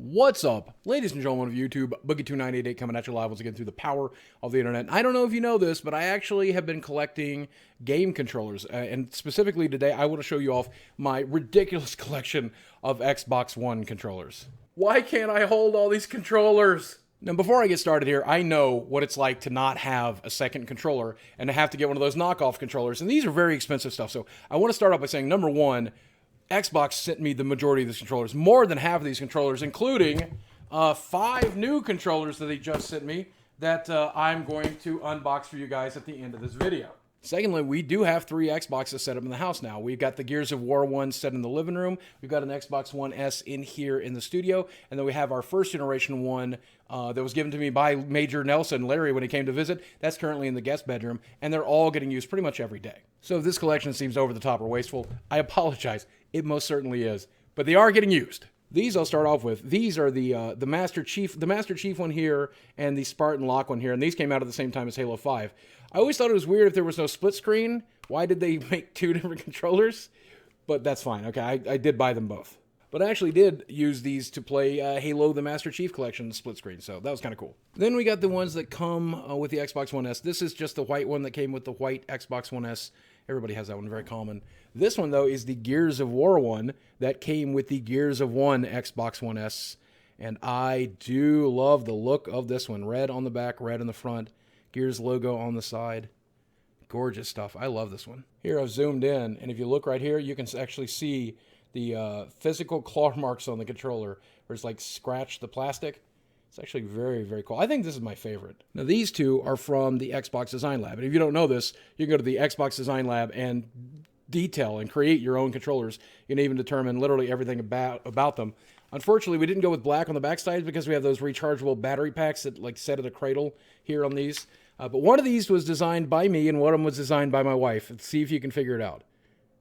What's up, ladies and gentlemen of YouTube? Boogie2988 coming at you live once again through the power of the internet. I don't know if you know this, but I actually have been collecting game controllers, and specifically today I want to show you off my ridiculous collection of Xbox One controllers. Why can't I hold all these controllers? Now, before I get started here, I know what it's like to not have a second controller and to have to get one of those knockoff controllers, and these are very expensive stuff. So I want to start off by saying, number one, Xbox sent me the majority of these controllers, more than half of these controllers, including 5 new controllers that they just sent me that I'm going to unbox for you guys at the end of this video. Secondly, we do have 3 Xboxes set up in the house now. We've got the Gears of War one set in the living room. We've got an Xbox One S in here in the studio. And then we have our first generation one that was given to me by Major Nelson, Larry, when he came to visit. That's currently in the guest bedroom. And they're all getting used pretty much every day. So if this collection seems over the top or wasteful, I apologize. It most certainly is. But they are getting used. These I'll start off with. These are the Master Chief one here and the Spartan Lock one here. And these came out at the same time as Halo 5. I always thought it was weird if there was no split screen. Why did they make 2 different controllers? But that's fine. Okay, I did buy them both. But I actually did use these to play Halo the Master Chief Collection, the split screen. So that was kind of cool. Then we got the ones that come with the Xbox One S. This is just the white one that came with the white Xbox One S. Everybody has that one, very common. This one, though, is the Gears of War one that came with the Gears of One Xbox One S. And I do love the look of this one. Red on the back, red on the front. Gears logo on the side. Gorgeous stuff. I love this one. Here I've zoomed in, and if you look right here, you can actually see the physical claw marks on the controller where it's like scratched the plastic. It's actually very, very cool. I think this is my favorite. Now, these two are from the Xbox Design Lab. And if you don't know this, you can go to the Xbox Design Lab and detail and create your own controllers. You can even determine literally everything about them. Unfortunately, we didn't go with black on the backside because we have those rechargeable battery packs that like set at a cradle here on these. But one of these was designed by me and one of them was designed by my wife. Let's see if you can figure it out.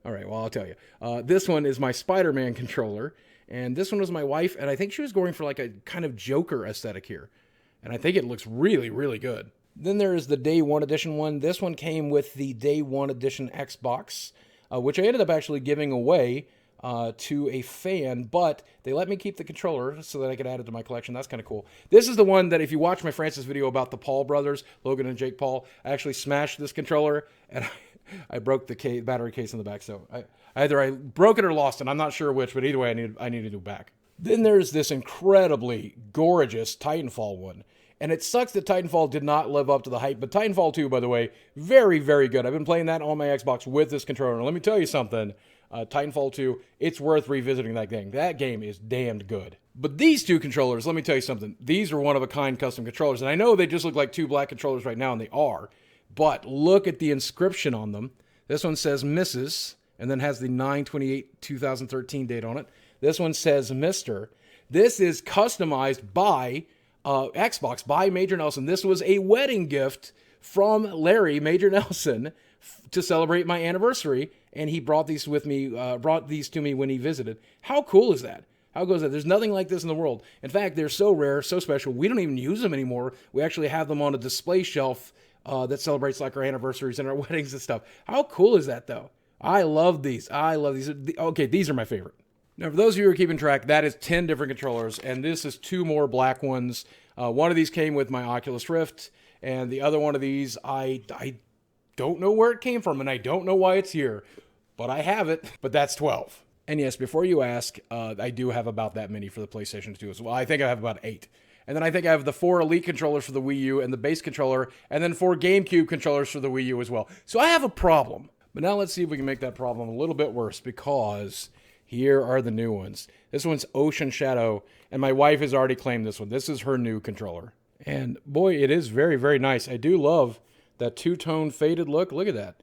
All right, well, I'll tell you. This one is my Spider-Man controller. And this one was my wife, and I think she was going for like a kind of Joker aesthetic here. And I think it looks really, really good. Then there is the Day 1 Edition one. This one came with the Day 1 Edition Xbox, which I ended up actually giving away to a fan, but they let me keep the controller so that I could add it to my collection. That's kind of cool. This is the one that if you watch my Francis video about the Paul brothers, Logan and Jake Paul, I actually smashed this controller, and I broke the battery case in the back, so either I broke it or lost it. I'm not sure which, but either way, I need to do back. Then there's this incredibly gorgeous Titanfall one. And it sucks that Titanfall did not live up to the hype. But Titanfall 2, by the way, very, very good. I've been playing that on my Xbox with this controller. And let me tell you something. Titanfall 2, it's worth revisiting that game. That game is damned good. But these 2 controllers, let me tell you something. These are one-of-a-kind custom controllers. And I know they just look like 2 black controllers right now, and they are. But look at the inscription on them. This one says Mrs., and then has the 9/28/2013 date on it. This one says Mr. This is customized by Xbox, by Major Nelson. This was a wedding gift from Larry, Major Nelson, to celebrate my anniversary, and he brought these with me, brought these to me when he visited. How cool is that? How goes that? There's nothing like this in the world. In fact, they're so rare, so special, we don't even use them anymore. We actually have them on a display shelf that celebrates like our anniversaries and our weddings and stuff. How cool is that, though? I love these. I love these. Okay, these are my favorite. Now, for those of you who are keeping track, that is 10 different controllers, and this is 2 more black ones. One of these came with my Oculus Rift, and the other one of these, I don't know where it came from, and I don't know why it's here, but I have it. But that's 12. And yes, before you ask, I do have about that many for the PlayStation 2 as well. I think I have about 8. And then I think I have the 4 Elite controllers for the Wii U and the base controller, and then 4 GameCube controllers for the Wii U as well. So I have a problem. But now let's see if we can make that problem a little bit worse, because here are the new ones. This one's Ocean Shadow, and my wife has already claimed this one. This is her new controller. And boy, it is very, very nice. I do love that 2-tone faded look. Look at that.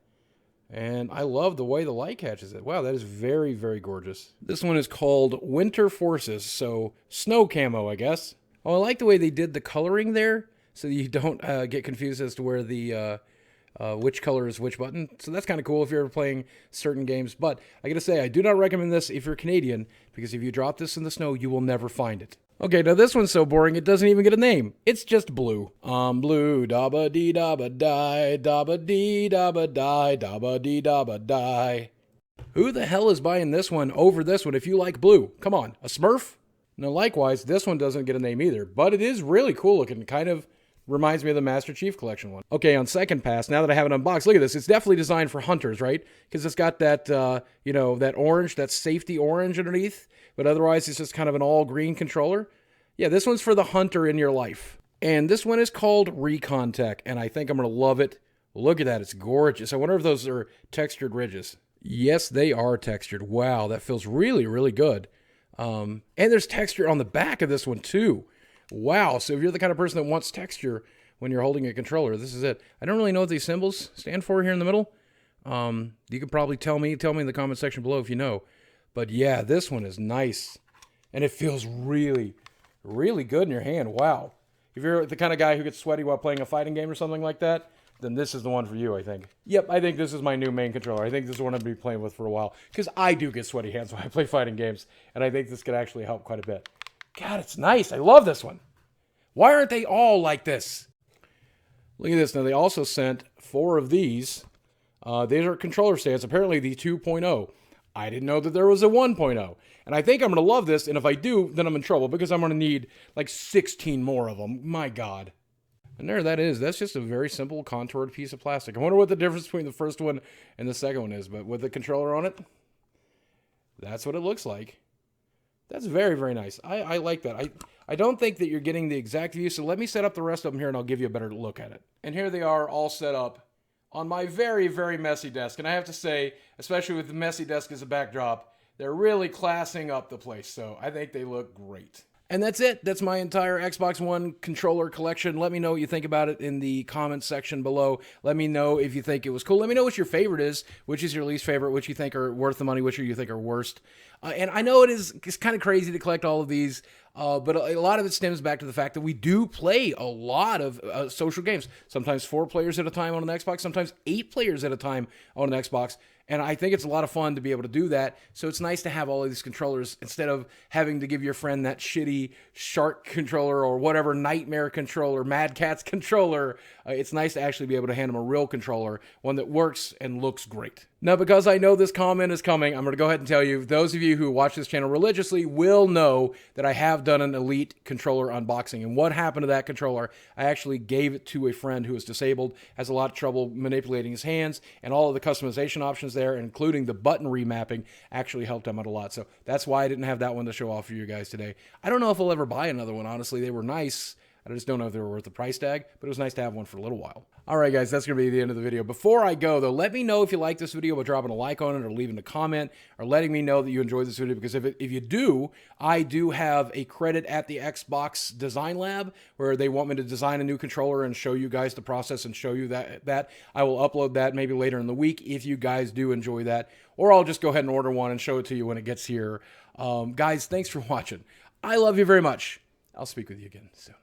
And I love the way the light catches it. Wow, that is very, very gorgeous. This one is called Winter Forces, so snow camo, I guess. Oh, I like the way they did the coloring there, so you don't get confused as to where the which color is which button. So that's kind of cool if you're ever playing certain games. But I gotta say, I do not recommend this if you're Canadian, because if you drop this in the snow, you will never find it. Okay, now this one's so boring, it doesn't even get a name. It's just blue. I'm blue, da-ba-dee da-ba-die, da-ba-dee da-ba-die, da-ba-dee da-ba-die. Who the hell is buying this one over this one if you like blue? Come on, a Smurf? Now, likewise, this one doesn't get a name either, but it is really cool looking. Kind of reminds me of the Master Chief Collection one. Okay, on second pass, now that I have it unboxed, look at this. It's definitely designed for hunters, right? Because it's got that, you know, that orange, that safety orange underneath, but otherwise it's just kind of an all-green controller. Yeah, this one's for the hunter in your life. And this one is called Recon Tech, and I think I'm going to love it. Look at that. It's gorgeous. I wonder if those are textured ridges. Yes, they are textured. Wow, that feels really, really good. And there's texture on the back of this one too. Wow. So if you're the kind of person that wants texture when you're holding a controller, this is it. I don't really know what these symbols stand for here in the middle. You can probably tell me in the comment section below if you know. But yeah, this one is nice. And it feels really, really good in your hand. Wow. If you're the kind of guy who gets sweaty while playing a fighting game or something like that, then this is the one for you, I think. Yep, I think this is my new main controller. I think this is one I'm going to be playing with for a while. Because I do get sweaty hands when I play fighting games. And I think this could actually help quite a bit. God, it's nice. I love this one. Why aren't they all like this? Look at this. Now, they also sent 4 of these. These are controller stands. Apparently, the 2.0. I didn't know that there was a 1.0. And I think I'm going to love this. And if I do, then I'm in trouble. Because I'm going to need like 16 more of them. My God. And there that is. That's just a very simple contoured piece of plastic. I wonder what the difference between the first one and the second one is. But with the controller on it, that's what it looks like. That's very, very nice. I like that. I don't think that you're getting the exact view, so let me set up the rest of them here and I'll give you a better look at it. And here they are all set up on my very, very messy desk. And I have to say, especially with the messy desk as a backdrop, they're really classing up the place. So I think they look great. And that's it. That's my entire Xbox One controller collection. Let me know what you think about it in the comments section below. Let me know if you think it was cool. Let me know what your favorite is, which is your least favorite, which you think are worth the money, which you think are worst. And I know it's kind of crazy to collect all of these, but a lot of it stems back to the fact that we do play a lot of social games. Sometimes 4 players at a time on an Xbox, sometimes 8 players at a time on an Xbox. And I think it's a lot of fun to be able to do that. So it's nice to have all of these controllers instead of having to give your friend that shitty Shark controller or whatever Nightmare controller, Mad Catz controller. It's nice to actually be able to hand them a real controller, one that works and looks great. Now, because I know this comment is coming, I'm going to go ahead and tell you, those of you who watch this channel religiously will know that I have done an Elite controller unboxing. And what happened to that controller? I actually gave it to a friend who is disabled, has a lot of trouble manipulating his hands, and all of the customization options there, including the button remapping, actually helped him out a lot. So that's why I didn't have that one to show off for you guys today. I don't know if I'll ever buy another one, honestly. They were nice. I just don't know if they were worth the price tag, but it was nice to have one for a little while. All right, guys, that's going to be the end of the video. Before I go, though, let me know if you like this video by dropping a like on it or leaving a comment or letting me know that you enjoyed this video, because if you do, I do have a credit at the Xbox Design Lab where they want me to design a new controller and show you guys the process and show you that. I will upload that maybe later in the week if you guys do enjoy that, or I'll just go ahead and order one and show it to you when it gets here. Guys, thanks for watching. I love you very much. I'll speak with you again soon.